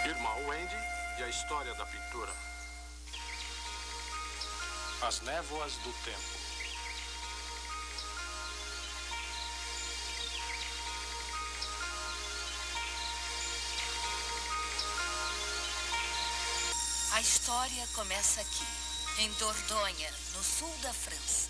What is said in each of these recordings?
Irmã Wendy e a história da pintura. As névoas do tempo. A história começa aqui, em Dordogne, no sul da França.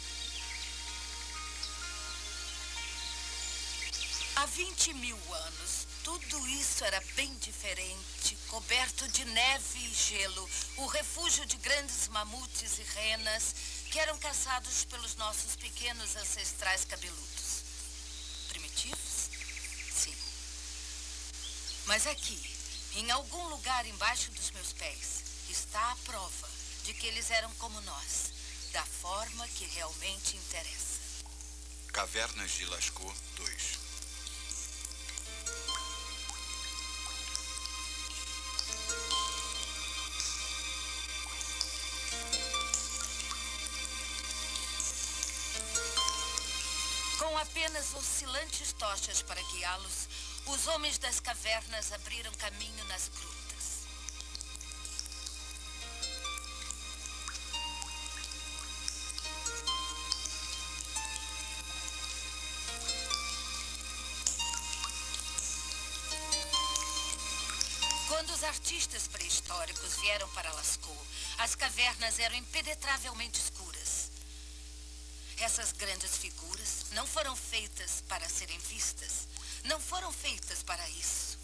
Há 20.000 anos, tudo isso era bem diferente, coberto de neve e gelo, o refúgio de grandes mamutes e renas que eram caçados pelos nossos pequenos ancestrais cabeludos. Primitivos? Sim. Mas aqui, em algum lugar embaixo dos meus pés, está a prova de que eles eram como nós, da forma que realmente interessa. Cavernas de Lascaux 2. Com apenas oscilantes tochas para guiá-los, os homens das cavernas abriram caminho nas grutas. Quando os artistas pré-históricos vieram para Lascaux, as cavernas eram impenetravelmente escuras. Essas grandes figuras não foram feitas para serem vistas. Não foram feitas para isso.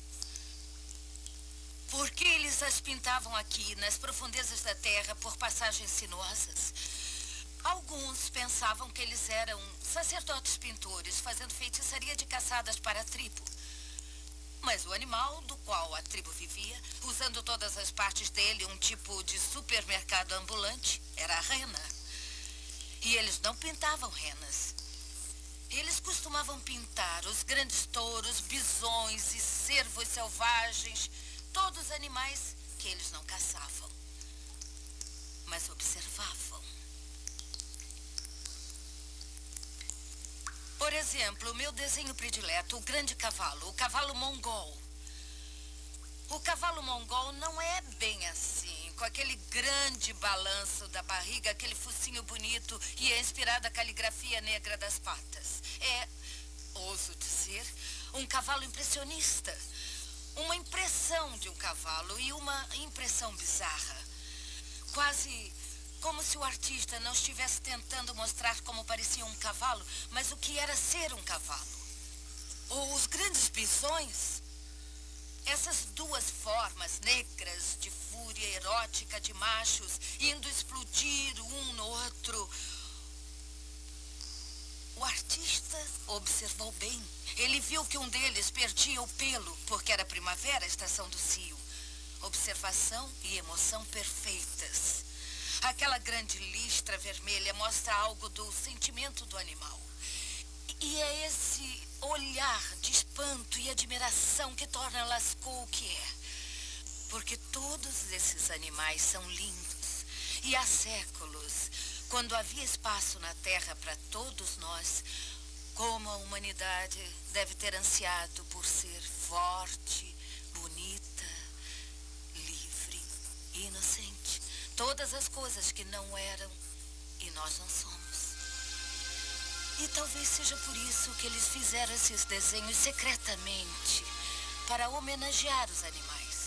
Por que eles as pintavam aqui, nas profundezas da terra, por passagens sinuosas? Alguns pensavam que eles eram sacerdotes pintores, fazendo feitiçaria de caçadas para a tribo. Mas o animal do qual a tribo vivia, usando todas as partes dele, um tipo de supermercado ambulante, era a rena. E eles não pintavam renas. Eles costumavam pintar os grandes touros, bisões e cervos selvagens, todos animais que eles não caçavam, mas observavam. Por exemplo, o meu desenho predileto, o grande cavalo, o cavalo mongol. O cavalo mongol não é bem assim, com aquele grande balanço da barriga, aquele focinho bonito e a inspirada caligrafia negra das patas. É, ouso dizer, um cavalo impressionista. Uma impressão de um cavalo e uma impressão bizarra. Quase como se o artista não estivesse tentando mostrar como parecia um cavalo, mas o que era ser um cavalo. Ou os grandes bisões. Essas duas formas negras de fúria erótica de machos indo explodir um no outro. O artista observou bem. Ele viu que um deles perdia o pelo, porque era primavera, a estação do cio. Observação e emoção perfeitas. Aquela grande listra vermelha mostra algo do sentimento do animal. E é esse olhar de espanto e admiração que torna Lascaux o que é. Porque todos esses animais são lindos. E há séculos, quando havia espaço na Terra para todos nós, como a humanidade deve ter ansiado por ser forte, bonita, livre e inocente. Todas as coisas que não eram e nós não somos. E talvez seja por isso que eles fizeram esses desenhos secretamente, para homenagear os animais.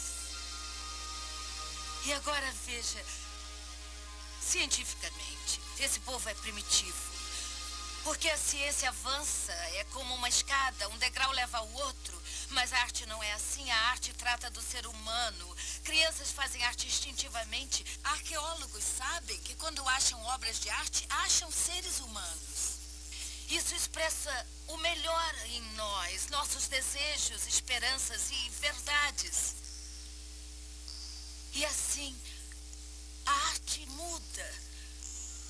E agora veja, cientificamente, esse povo é primitivo. Porque a ciência avança, é como uma escada, um degrau leva ao outro. Mas a arte não é assim, a arte trata do ser humano. Crianças fazem arte instintivamente. Arqueólogos sabem que quando acham obras de arte, acham seres humanos. Isso expressa o melhor em nós, nossos desejos, esperanças e verdades. E assim, a arte muda,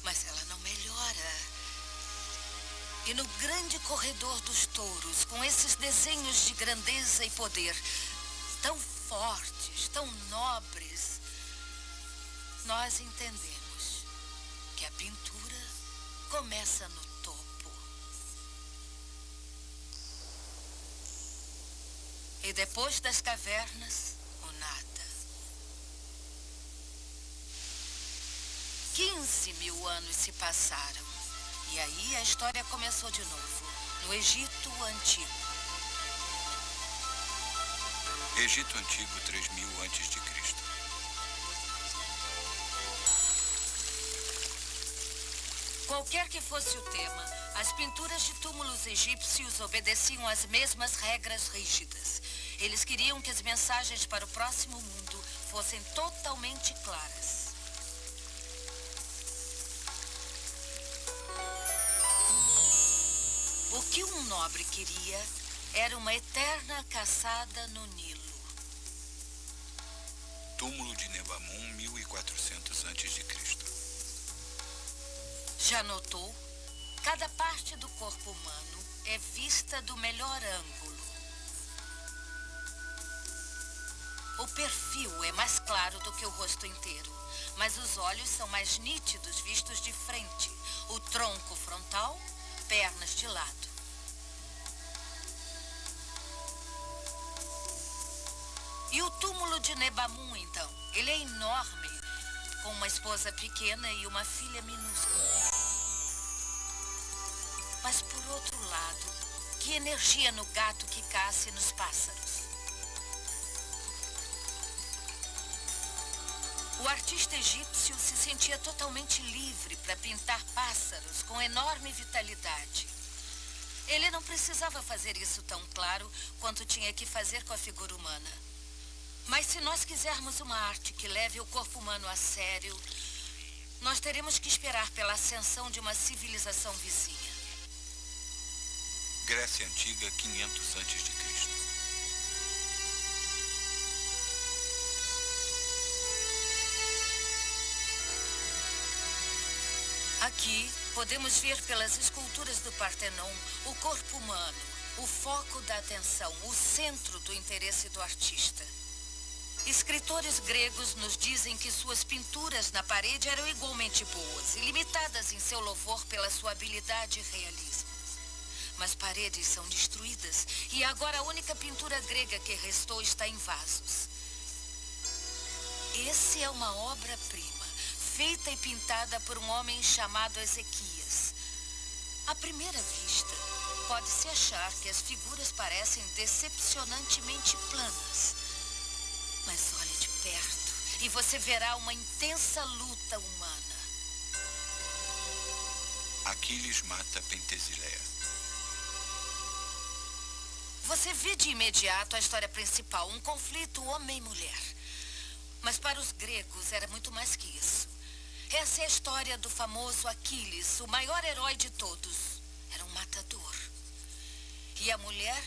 mas ela não melhora. E no grande corredor dos touros, com esses desenhos de grandeza e poder, tão fortes, tão nobres, nós entendemos que a pintura começa no topo. E depois das cavernas, o nada. 15.000 anos se passaram. E aí a história começou de novo, no Egito Antigo. Egito Antigo, 3000 a.C. Qualquer que fosse o tema, as pinturas de túmulos egípcios obedeciam às mesmas regras rígidas. Eles queriam que as mensagens para o próximo mundo fossem totalmente claras. O que um nobre queria era uma eterna caçada no Nilo. Túmulo de Nebamun, 1400 a.C. Já notou? Cada parte do corpo humano é vista do melhor ângulo. O perfil é mais claro do que o rosto inteiro, mas os olhos são mais nítidos vistos de frente. O tronco frontal, pernas de lado. E o túmulo de Nebamun, então? Ele é enorme, com uma esposa pequena e uma filha minúscula. Mas, por outro lado, que energia no gato que caça e nos pássaros. O artista egípcio se sentia totalmente livre para pintar pássaros com enorme vitalidade. Ele não precisava fazer isso tão claro quanto tinha que fazer com a figura humana. Mas se nós quisermos uma arte que leve o corpo humano a sério, nós teremos que esperar pela ascensão de uma civilização vizinha. Grécia Antiga, 500 a.C. Aqui, podemos ver pelas esculturas do Partenon o corpo humano, o foco da atenção, o centro do interesse do artista. Escritores gregos nos dizem que suas pinturas na parede eram igualmente boas, ilimitadas em seu louvor pela sua habilidade e realismo. Mas paredes são destruídas e agora a única pintura grega que restou está em vasos. Esse é uma obra-prima, feita e pintada por um homem chamado Ezequias. À primeira vista, pode-se achar que as figuras parecem decepcionantemente planas. Mas olhe de perto e você verá uma intensa luta humana. Aquiles mata Pentesileia. Você vê de imediato a história principal, um conflito homem-mulher. Mas para os gregos era muito mais que isso. Essa é a história do famoso Aquiles, o maior herói de todos. Era um matador. E a mulher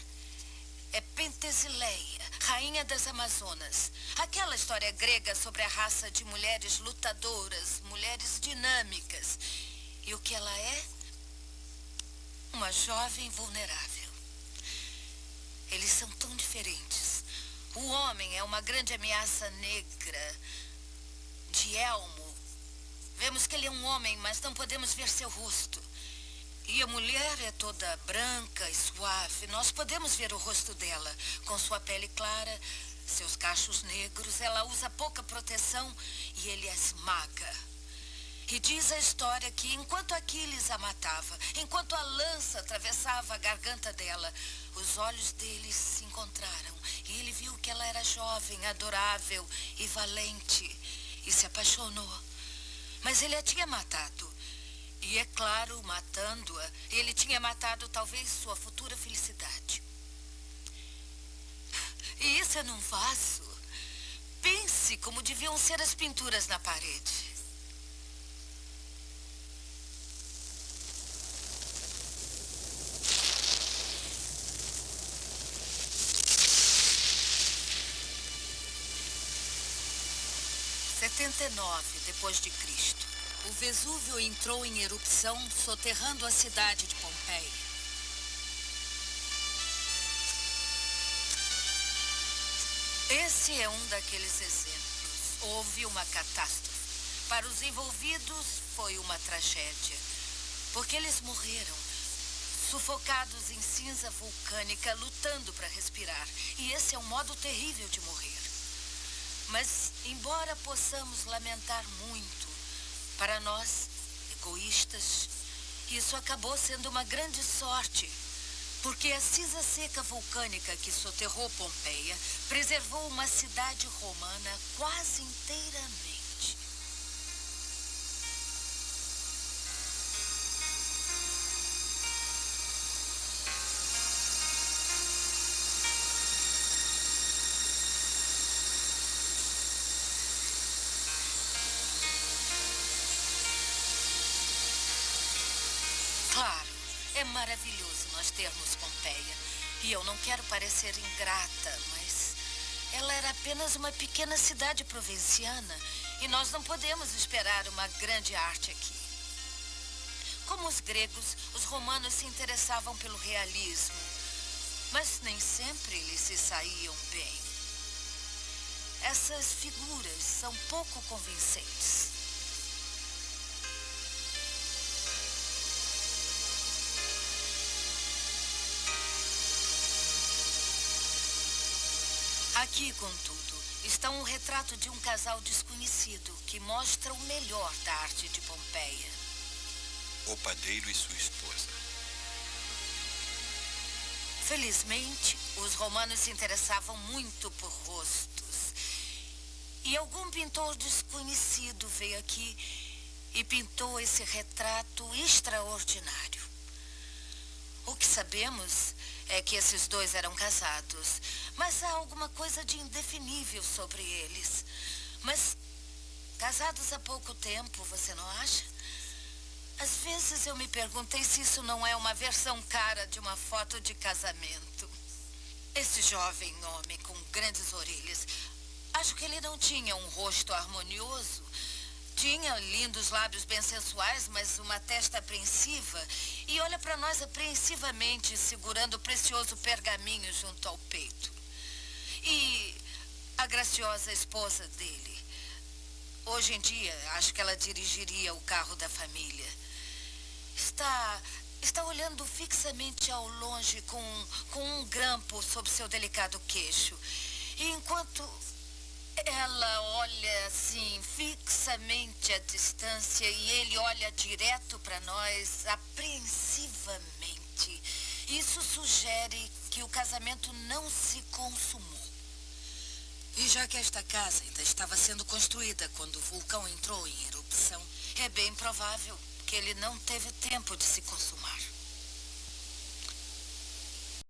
é Pentesileia, rainha das Amazonas. Aquela história grega sobre a raça de mulheres lutadoras, mulheres dinâmicas. E o que ela é? Uma jovem vulnerável. Eles são tão diferentes. O homem é uma grande ameaça negra, de elmo. Vemos que ele é um homem, mas não podemos ver seu rosto. E a mulher é toda branca e suave. Nós podemos ver o rosto dela, com sua pele clara, seus cachos negros. Ela usa pouca proteção e ele a esmaga. E diz a história que enquanto Aquiles a matava, enquanto a lança atravessava a garganta dela, os olhos deles se encontraram. E ele viu que ela era jovem, adorável e valente. E se apaixonou. Mas ele a tinha matado. E é claro, matando-a, ele tinha matado talvez sua futura felicidade. E isso é num vaso. Pense como deviam ser as pinturas na parede. (79 depois de Cristo). O Vesúvio entrou em erupção, soterrando a cidade de Pompeia. Esse é um daqueles exemplos. Houve uma catástrofe. Para os envolvidos, foi uma tragédia. Porque eles morreram, sufocados em cinza vulcânica, lutando para respirar. E esse é um modo terrível de morrer. Mas, embora possamos lamentar muito, Para nós, egoístas, isso acabou sendo uma grande sorte, porque a cinza seca vulcânica que soterrou Pompeia preservou uma cidade romana quase inteiramente. Claro, é maravilhoso nós termos Pompeia. E eu não quero parecer ingrata, mas ela era apenas uma pequena cidade provinciana e nós não podemos esperar uma grande arte aqui. Como os gregos, os romanos se interessavam pelo realismo, mas nem sempre eles se saíam bem. Essas figuras são pouco convincentes. Aqui, contudo, está um retrato de um casal desconhecido que mostra o melhor da arte de Pompeia. O padeiro e sua esposa. Felizmente, os romanos se interessavam muito por rostos. E algum pintor desconhecido veio aqui e pintou esse retrato extraordinário. O que sabemos é que esses dois eram casados, mas há alguma coisa de indefinível sobre eles. Mas casados há pouco tempo, você não acha? Às vezes eu me perguntei se isso não é uma versão cara de uma foto de casamento. Esse jovem homem com grandes orelhas, acho que ele não tinha um rosto harmonioso. Tinha lindos lábios bem sensuais, mas uma testa apreensiva. E olha para nós apreensivamente, segurando o precioso pergaminho junto ao peito. E a graciosa esposa dele. Hoje em dia, acho que ela dirigiria o carro da família. Está olhando fixamente ao longe com um grampo sob seu delicado queixo. E enquanto ela olha assim fixamente à distância e ele olha direto para nós apreensivamente, isso sugere que o casamento não se consumou. E já que esta casa ainda estava sendo construída quando o vulcão entrou em erupção, é bem provável que ele não teve tempo de se consumar.